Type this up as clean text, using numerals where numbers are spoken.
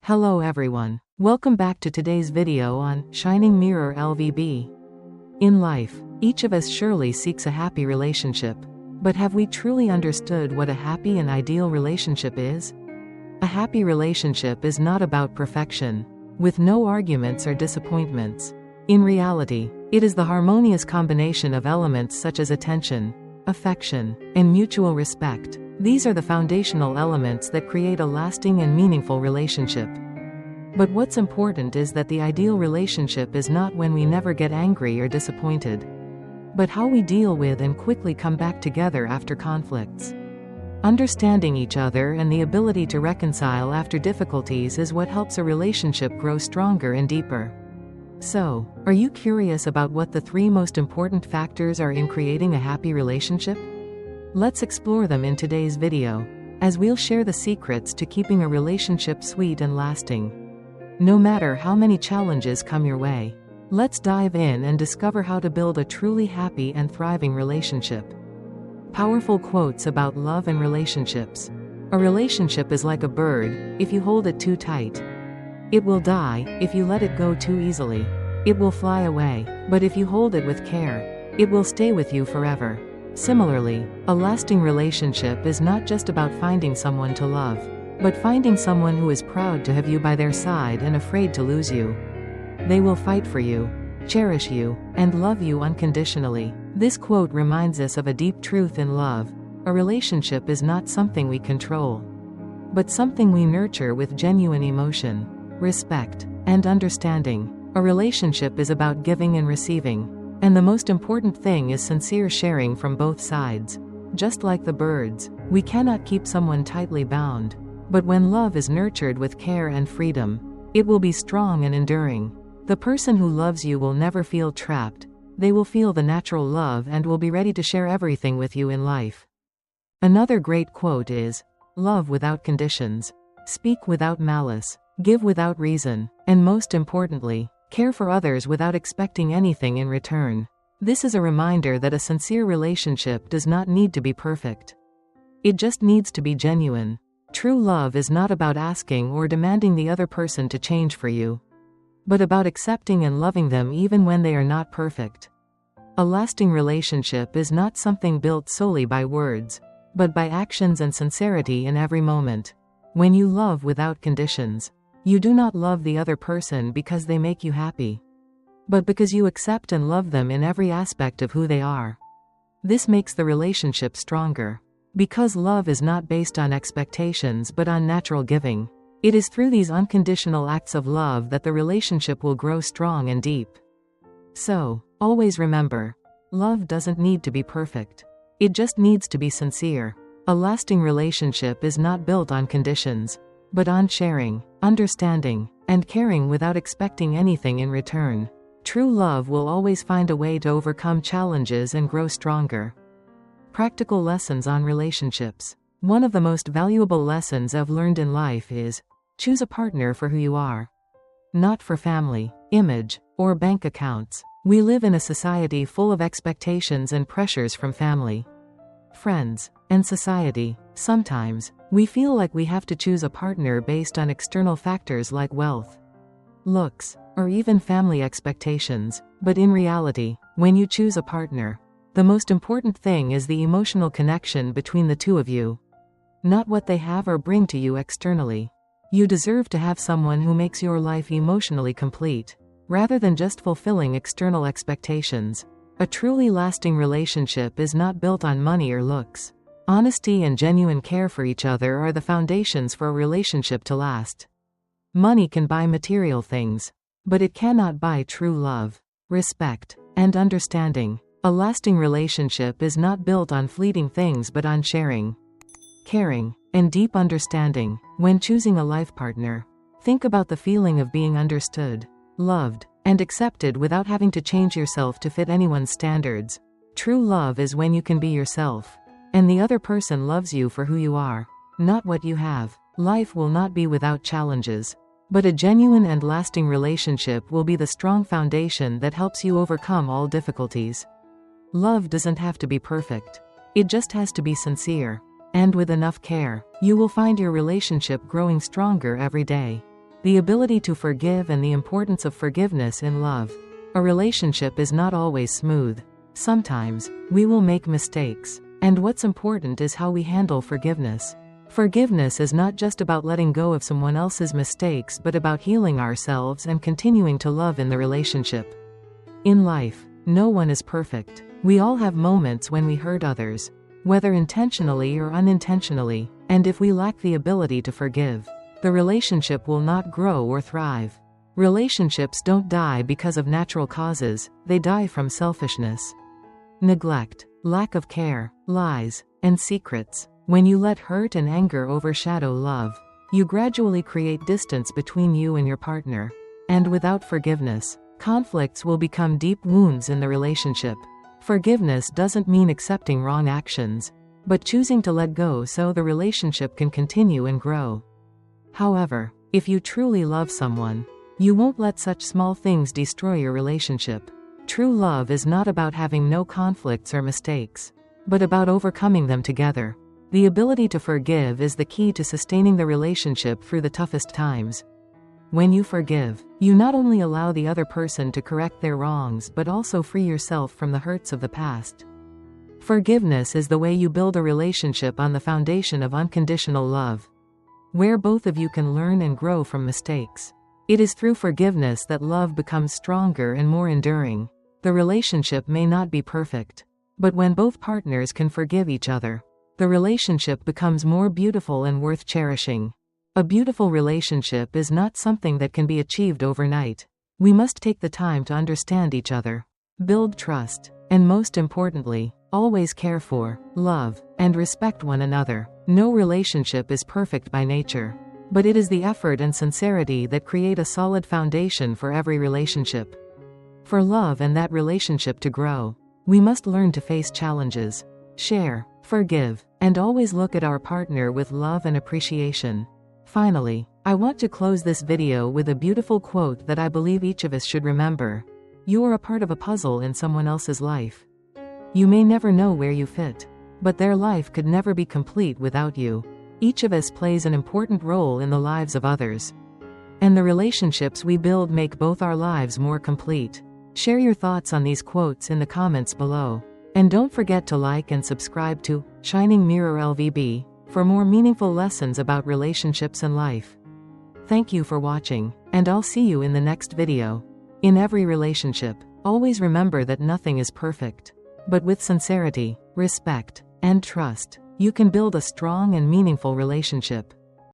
Hello everyone. Welcome back to today's video on Shining Mirror-LVB. In life, each of us surely seeks a happy relationship. But have we truly understood what a happy and ideal relationship is? A happy relationship is not about perfection, with no arguments or disappointments. In reality, it is the harmonious combination of elements such as attention, affection, and mutual respect. These are the foundational elements that create a lasting and meaningful relationship. But what's important is that the ideal relationship is not when we never get angry or disappointed, but how we deal with and quickly come back together after conflicts. Understanding each other and the ability to reconcile after difficulties is what helps a relationship grow stronger and deeper. So, are you curious about what the 3 most important factors are in creating a happy relationship? Let's explore them in today's video, as we'll share the secrets to keeping a relationship sweet and lasting. No matter how many challenges come your way, let's dive in and discover how to build a truly happy and thriving relationship. Powerful quotes about love and relationships. A relationship is like a bird. If you hold it too tight, it will die. If you let it go too easily, it will fly away. But if you hold it with care, it will stay with you forever. Similarly, a lasting relationship is not just about finding someone to love, but finding someone who is proud to have you by their side and afraid to lose you. They will fight for you, cherish you, and love you unconditionally. This quote reminds us of a deep truth in love. A relationship is not something we control, but something we nurture with genuine emotion, respect, and understanding. A relationship is about giving and receiving, and the most important thing is sincere sharing from both sides. Just like the birds, we cannot keep someone tightly bound, but when love is nurtured with care and freedom, it will be strong and enduring. The person who loves you will never feel trapped. They will feel the natural love and will be ready to share everything with you in life. Another great quote is, "Love without conditions. Speak without malice. Give without reason. And most importantly, care for others without expecting anything in return." This is a reminder that a sincere relationship does not need to be perfect. It just needs to be genuine. True love is not about asking or demanding the other person to change for you, but about accepting and loving them even when they are not perfect. A lasting relationship is not something built solely by words, but by actions and sincerity in every moment. When you love without conditions, you do not love the other person because they make you happy, but because you accept and love them in every aspect of who they are. This makes the relationship stronger, because love is not based on expectations but on natural giving. It is through these unconditional acts of love that the relationship will grow strong and deep. So, always remember, love doesn't need to be perfect. It just needs to be sincere. A lasting relationship is not built on conditions, but on sharing, understanding, and caring without expecting anything in return. True love will always find a way to overcome challenges and grow stronger. Practical lessons on relationships. One of the most valuable lessons I've learned in life is, choose a partner for who you are, not for family, image, or bank accounts. We live in a society full of expectations and pressures from family, friends, and society. Sometimes, we feel like we have to choose a partner based on external factors like wealth, looks, or even family expectations. But in reality, when you choose a partner, the most important thing is the emotional connection between the two of you, not what they have or bring to you externally. You deserve to have someone who makes your life emotionally complete, rather than just fulfilling external expectations. A truly lasting relationship is not built on money or looks. Honesty and genuine care for each other are the foundations for a relationship to last. Money can buy material things, but it cannot buy true love, respect, and understanding. A lasting relationship is not built on fleeting things but on sharing, caring, and deep understanding. When choosing a life partner, think about the feeling of being understood, loved, and accepted without having to change yourself to fit anyone's standards. True love is when you can be yourself, and the other person loves you for who you are, not what you have. Life will not be without challenges, but a genuine and lasting relationship will be the strong foundation that helps you overcome all difficulties. Love doesn't have to be perfect. It just has to be sincere. And with enough care, you will find your relationship growing stronger every day. the ability to forgive and the importance of forgiveness in love. A relationship is not always smooth. Sometimes, we will make mistakes. And what's important is how we handle forgiveness. Forgiveness is not just about letting go of someone else's mistakes but about healing ourselves and continuing to love in the relationship. In life, no one is perfect. We all have moments when we hurt others, whether intentionally or unintentionally, and if we lack the ability to forgive, the relationship will not grow or thrive. Relationships don't die because of natural causes, they die from selfishness, neglect, lack of care, lies, and secrets. When you let hurt and anger overshadow love, you gradually create distance between you and your partner. And without forgiveness, conflicts will become deep wounds in the relationship. Forgiveness doesn't mean accepting wrong actions, but choosing to let go so the relationship can continue and grow. However, if you truly love someone, you won't let such small things destroy your relationship. True love is not about having no conflicts or mistakes, but about overcoming them together. The ability to forgive is the key to sustaining the relationship through the toughest times. When you forgive, you not only allow the other person to correct their wrongs but also free yourself from the hurts of the past. Forgiveness is the way you build a relationship on the foundation of unconditional love, where both of you can learn and grow from mistakes. It is through forgiveness that love becomes stronger and more enduring. The relationship may not be perfect, but when both partners can forgive each other, the relationship becomes more beautiful and worth cherishing. A beautiful relationship is not something that can be achieved overnight. We must take the time to understand each other, build trust, and most importantly, always care for, love, and respect one another. No relationship is perfect by nature, but it is the effort and sincerity that create a solid foundation for every relationship. For love and that relationship to grow, we must learn to face challenges, share, forgive, and always look at our partner with love and appreciation. Finally, I want to close this video with a beautiful quote that I believe each of us should remember. You are a part of a puzzle in someone else's life. You may never know where you fit, but their life could never be complete without you. Each of us plays an important role in the lives of others, and the relationships we build make both our lives more complete. Share your thoughts on these quotes in the comments below. And don't forget to like and subscribe to Shining Mirror-LVB for more meaningful lessons about relationships and life. Thank you for watching, and I'll see you in the next video. In every relationship, always remember that nothing is perfect. But with sincerity, respect, and trust, you can build a strong and meaningful relationship.